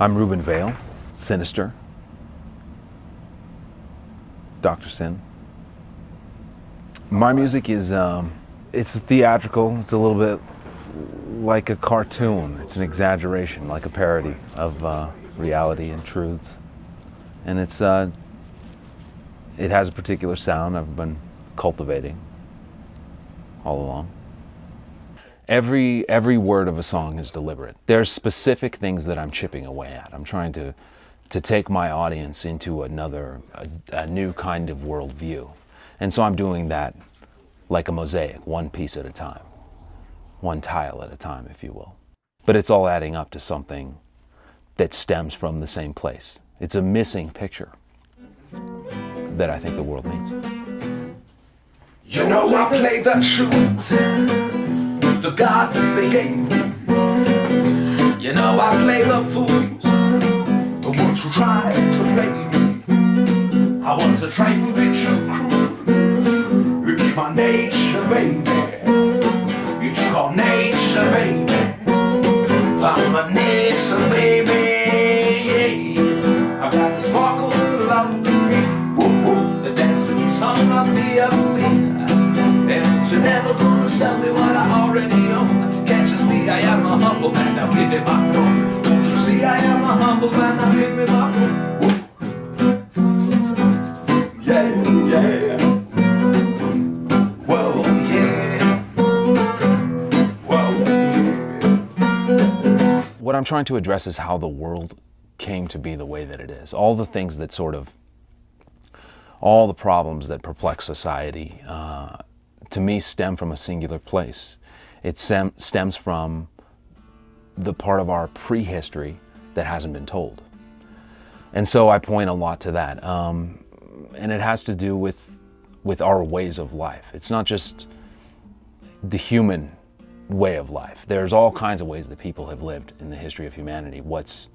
I'm Ruben Vail, Sinister, Dr. Sin. My music is, it's theatrical. It's a little bit like a cartoon. It's an exaggeration, like a parody of reality and truths. And it has a particular sound I've been cultivating all along. Every word of a song is deliberate. There's specific things that I'm chipping away at. I'm trying to take my audience into a new kind of worldview. And so I'm doing that like a mosaic, one piece at a time, one tile at a time, if you will. But it's all adding up to something that stems from the same place. It's a missing picture that I think the world needs. You know I play the truth, the gods they gave me. You know I play the fools, the ones who try to play me. I was a trifle bit too cruel. It's my nature, baby. It's called nature, baby. I'm a nature, baby. I've got the sparkle of the green, the dancing tongue of the unseen. And you're never gonna sell me what I already own. Can't you see I am a humble man? Now give me my throne. Don't you see I am a humble man? Now give me my throne. Yeah, yeah. Whoa, yeah. Whoa, yeah. What I'm trying to address is how the world came to be the way that it is. All the things that all the problems that perplex society, to me, stem from a singular place. It stems from the part of our prehistory that hasn't been told. And so I point a lot to that. And it has to do with our ways of life. It's not just the human way of life. There's all kinds of ways that people have lived in the history of humanity. What's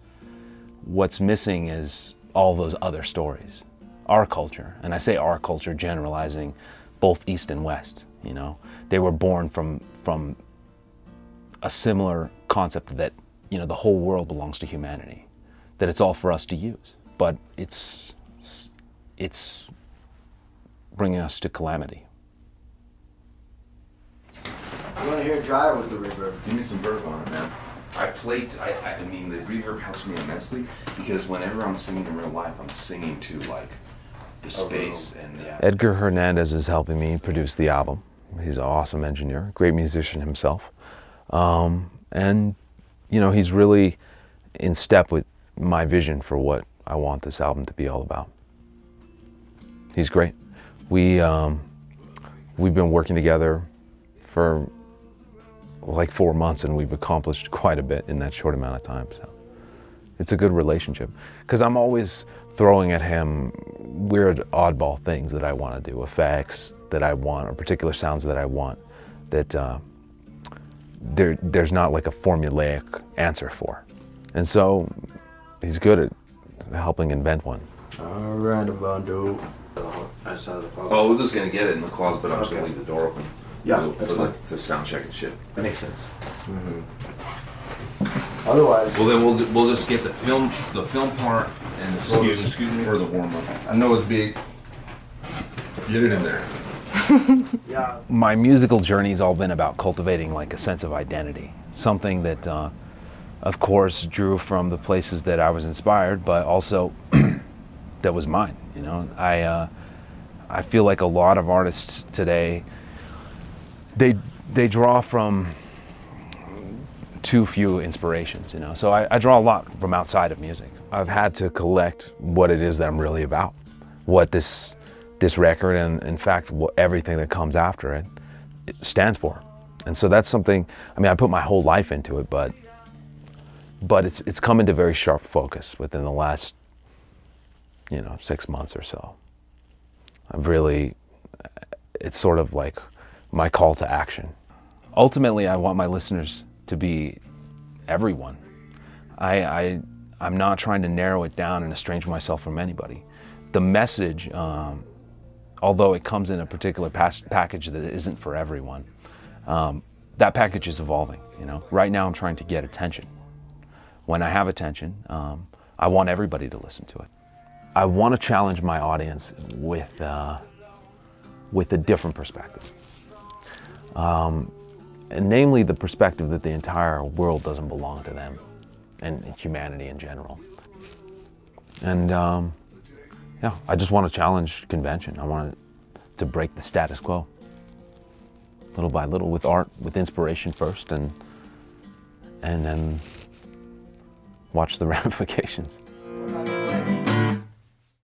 missing is all those other stories. Our culture, and I say our culture generalizing both East and West, you know, they were born from a similar concept that, you know, the whole world belongs to humanity, that it's all for us to use, but it's bringing us to calamity. You want to hear dry with the reverb? Give me some verb on it, man. I mean, the reverb helps me immensely because whenever I'm singing in real life, I'm singing to like the space and yeah. Edgar Hernandez is helping me produce the album. He's an awesome engineer, great musician himself. And, you know, he's really in step with my vision for what I want this album to be all about. He's great. We've been working together for like 4 months and we've accomplished quite a bit in that short amount of time. So it's a good relationship because I'm always throwing at him weird oddball things that I want to do, effects that I want, or particular sounds that I want that there's not like a formulaic answer for. And so he's good at helping invent one. Alright, Bondo. I just had oh, we're just gonna get it in the closet, but I'm just gonna leave the door open. Yeah, that's fine. To sound check and shit. That makes sense. Mm-hmm. Otherwise, well then we'll just get the film part and excuse me for the warm up. I know it's big. Get it in there. yeah. My musical journey's all been about cultivating like a sense of identity, something that, of course, drew from the places that I was inspired, but also that was mine. You know, I feel like a lot of artists today, they draw from too few inspirations, you know. So I draw a lot from outside of music. I've had to collect what it is that I'm really about, what this record and in fact everything that comes after it stands for. And so that's something, I mean, I put my whole life into it, but it's come into very sharp focus within the last, you know, 6 months or so. It's sort of like my call to action. Ultimately, I want my listeners to be everyone. I'm not trying to narrow it down and estrange myself from anybody. The message, although it comes in a particular package that isn't for everyone, that package is evolving, you know. Right now I'm trying to get attention. when I have attention, I want everybody to listen to it. I want to challenge my audience with a different perspective. And namely the perspective that the entire world doesn't belong to them and humanity in general. And yeah, I just want to challenge convention. I want to break the status quo, little by little, with art, with inspiration first, and then watch the ramifications.